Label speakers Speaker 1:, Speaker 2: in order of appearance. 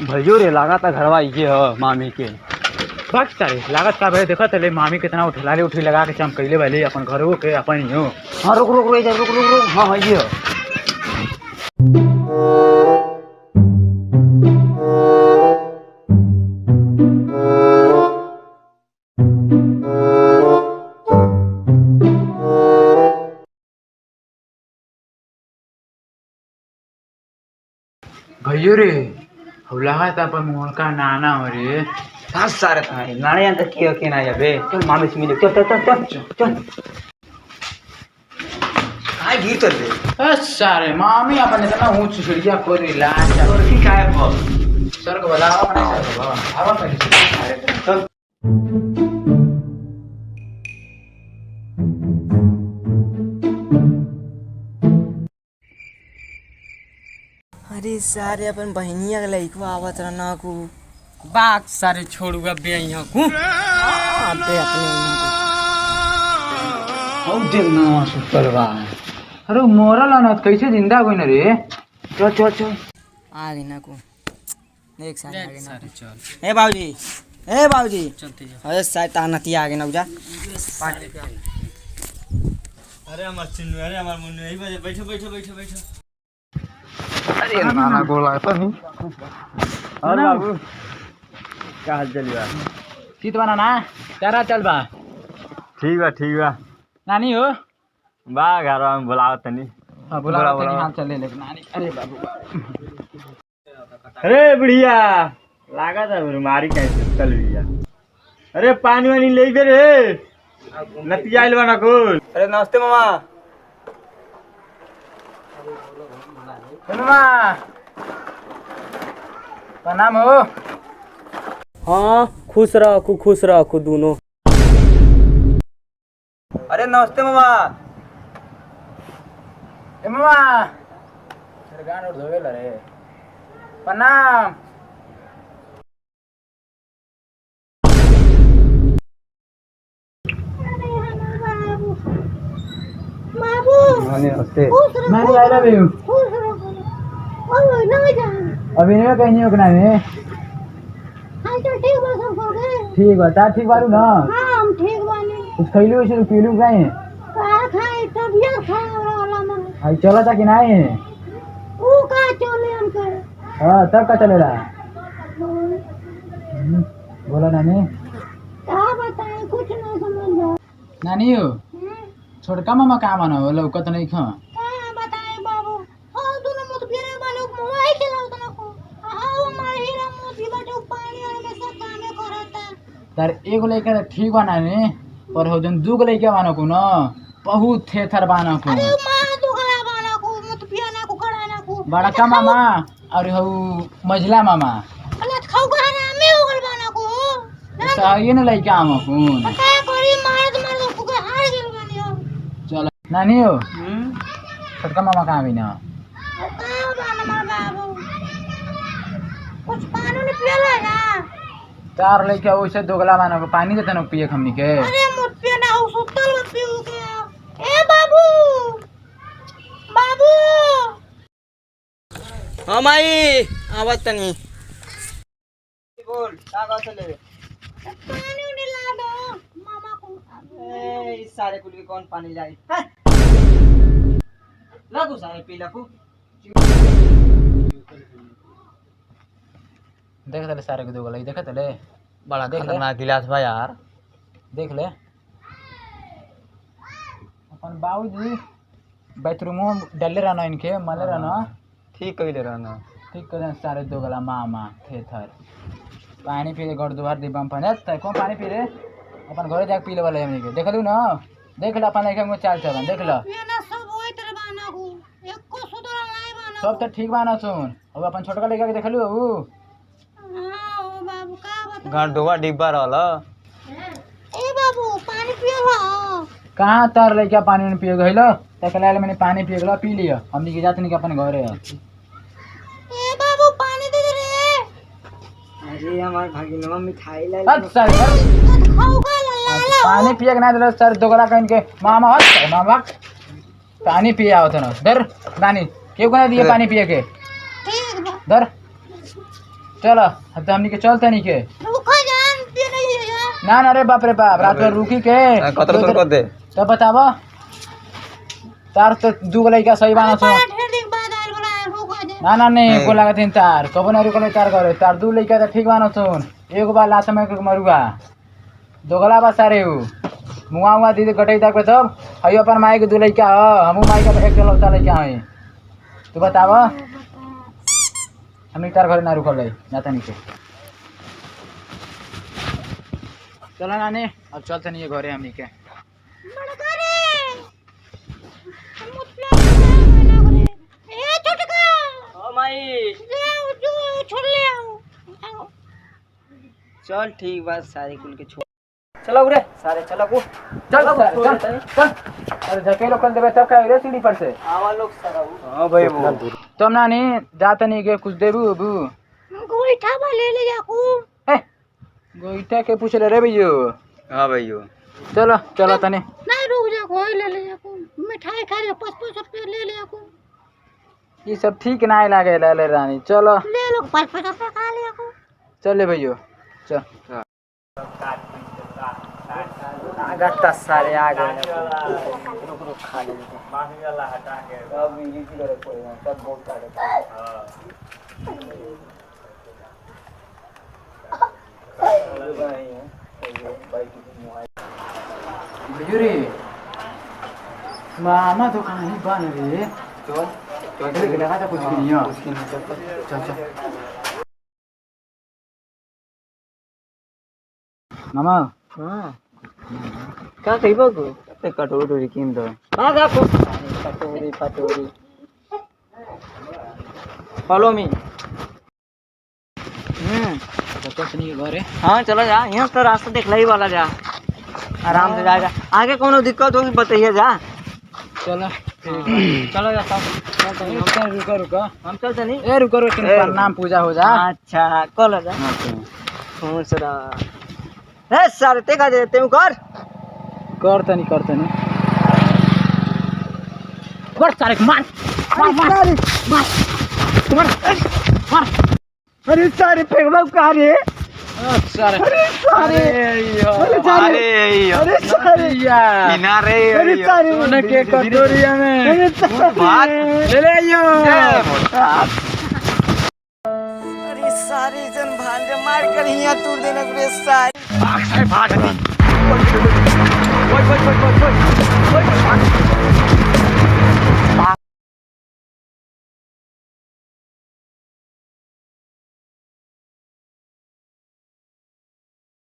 Speaker 1: भैयो रे लगा था घरवा ये ह मामी के
Speaker 2: बस तारे लागत का भाई देखो तले मामी कितना उठलाले उठी लगा के चमकैले वाले अपन घरों के अपन ही हो।
Speaker 1: हाँ रुक रुक रुक रुक रुक रुक हाँ हाँ ये ह
Speaker 2: भैयो रे लगा था अपन मोहन का नाना हो रे
Speaker 1: सात सारे था नाने अंदर के ना याबे चल मामी से मिले चल चल चल चल चल काय गिर चल रे
Speaker 2: सारे मामी अपन इतना ऊंच चिड़िया को रे लाज
Speaker 1: और की काय भ
Speaker 2: सर्ग वाला अपने सर्ग वाला आवा पहले
Speaker 1: चल
Speaker 3: अरे सारे अपन बहनिया के लइकवा आवत रहना को
Speaker 4: बाग सारे छोड़ूगा बे यहाँ को
Speaker 3: पे अपने
Speaker 1: औ देख ना सुतल बा
Speaker 2: अरे मोरल अनत कैसे जिंदा कोई न रे
Speaker 1: चल चल चल
Speaker 3: आ गई ना को एक साथ आ गई ना
Speaker 4: सारे चल
Speaker 3: ए बाबूजी
Speaker 4: चलते जा।
Speaker 3: अरे साथ तानती आ गई ना उजा
Speaker 4: अरे हमार चिन्नू अरे हमार मुन्नू यही बजे बैठो बैठो बैठो बैठो।
Speaker 1: अरे नाना गोला तो नहीं और बाबू क्या हाल चल बा
Speaker 2: सीत बना ना तेरा चल बा
Speaker 1: ठीक बा
Speaker 2: नानी हो
Speaker 1: बा घर में बुलाओ तनी
Speaker 2: हाँ बुला
Speaker 1: बुला।
Speaker 2: हाथ चल ले लेकिन नानी अरे बाबू
Speaker 1: अरे बुढ़िया लागा था बीमारी कैसे चल भैया अरे पानी वानी ले बे रे नतिया आइल बना कुल अरे नमस्ते मामा
Speaker 2: मामा प्रणाम हो।
Speaker 4: हाँ खुश रखो दोनों।
Speaker 1: अरे नमस्ते मामा
Speaker 2: ए मामा तेरे गान उड़ धोवे रे प्रणाम
Speaker 1: नमस्ते
Speaker 2: मैं आई लव यू अभी नहीं कहीं होना है ठीक बता ठीक बारू ना कुछ खैलू वैसे पीलू कहीं आई चला था कि नहीं हाँ तब का चलेगा बोला नानी नानी हो छोटका मामा कहाँ माना हो लौकत नहीं खा तार एगो लइका ठीक बना ने पर हो जन दूगो लइका बाना को न बहुत थेथर बाना को बड़का मामा और हो मझला मामा सही न लइका आमा को चल नानी हो छोटका मामा कहाँ भी ना तार लइका वैसे दोगला बाना को पानी देते न पिए हमनी के
Speaker 3: हाँ माई आवत तनी
Speaker 1: बोल का बात चले
Speaker 3: ए इस सारे कुल के कौन पानी लाई लागू सारे पीला को
Speaker 2: देख तले सारे के दोगला देख तले
Speaker 1: बड़ा
Speaker 2: देख ले।
Speaker 1: खतरनाक गिलास बा यार
Speaker 2: देख ले अपन बाबूजी बाथरूमो डले रहना इनके मले रहना
Speaker 1: ठीक कइले रहना
Speaker 2: ठीक कर सारे दोगला मामा थेथर पानी पी घर दुआर डिब्बा में पानी त कौन पानी पी रे अपन घरे जाके पी ले वाले हमनी के देख लू ना देख ले अपन लइका में चाल चलन देख ल सब तो ठीक बा ना सुन अब अपन छोटका लइका के देख लू ऊ
Speaker 1: घंटोवा डिब्बा रहल
Speaker 2: कहाँ तार लइका पानी में पिए गइल तक लाल मैंने पानी पिए गला पी लिया हमनी के जात नहीं के अपन घरे
Speaker 3: अरे हमार भागिनवा मिठाई लाई
Speaker 2: अच्छा पानी पिए के ना दिला सर दोगला कहीं के मामा मामा पानी पिए आवत न दर नानी क्यों ना दिए पानी पिए के दर चलो अब तो हमनी के चलते नहीं के
Speaker 5: रुको जान पे नहीं है यार।
Speaker 2: ना ना रे बाप रे बाप रात में रुकी के
Speaker 1: कतर कर दे
Speaker 2: तब बताबो तार तो दू लड़का सही बाना सो
Speaker 5: ढेर दिन बाद आइल बड़ा रुको जान।
Speaker 2: ना ना नहीं को लागत तार कबो ना रुकले तार करे तार दू लड़का तो ठीक बाना सुन एगो बार लास्ट में मरुआ दोगला बा सारे उ मुआ मुआ दीदी गटई तक पे सब हई अपन माई के दू लड़का ह हमू माई का एक लौता लड़का हई तू बताबो हम तार घर ना रुकल जाता नहीं के चलो नानी अब चलते नहीं घरे हमनी के
Speaker 5: बड़का रे मुतला ना करे ए छोटका
Speaker 3: ओ माई
Speaker 5: ले आओ जो छोड़ ले आओ।
Speaker 3: चल ठीक बात सारे कुल के छोड़ चलो रे सारे चलो को
Speaker 2: चल चल चल चल अरे झके लोग देवे तब का रे सीढ़ी पर से
Speaker 3: आवा लोग सारा
Speaker 1: हां भाई वो
Speaker 2: तुम नानी जाते नहीं के कुछ देबू बू
Speaker 5: गोईठा बा ले ले जाकू।
Speaker 2: ए गोईठा के पूछ ले रे भैयो
Speaker 1: हां भाईयो
Speaker 2: चलो चलो तने
Speaker 5: नहीं रुक जा कोई ले ले जाकू मिठाई खा ले 5-5 रुपए ले ले जाकू।
Speaker 2: ये सब ठीक ना लागे ले रानी चलो
Speaker 5: ले लो 5-5 रुपए खा ले जाकू।
Speaker 2: चले भैयो चल
Speaker 3: गट्टा सारे आ गए रुक रुक खा ले
Speaker 1: माफी वाला हटा के
Speaker 3: अब ये की करे कोई ना सब बहुत सारे
Speaker 2: भैयो रे मामा तो कहीं बन रे
Speaker 3: चल
Speaker 2: चल लगा था कुछ नहीं है चल चल मामा
Speaker 3: हां का कहिबो को ते कटोरी किन दो हां देखो कटोरी कटोरी फॉलो मी
Speaker 2: बच्चा सनी के घर है
Speaker 3: हाँ चलो जा यहाँ तो रास्ता देख ही वाला जा आराम से जाएगा आगे कोनो दिक्कत होगी बताइए जा
Speaker 2: चलो
Speaker 3: चलो जा सब
Speaker 2: रुको रुको
Speaker 3: हम चलते नहीं
Speaker 2: ए रुको रुको प्रणाम पूजा हो जा
Speaker 3: अच्छा कल जा कौन सरा ए सारे ते का दे ते कर
Speaker 2: करते नहीं मार सारे को मार
Speaker 3: अरे सारे फेंकबा का रे
Speaker 2: सारे
Speaker 3: अरे सारे
Speaker 2: यार
Speaker 3: किनारे
Speaker 2: अरे सारे उन्हें के कटोरिया में
Speaker 3: भात
Speaker 2: ले ले आइयो
Speaker 3: अरे सारे जन भांजे मार कर हिया तू देने रे सारे
Speaker 1: भाग से भाग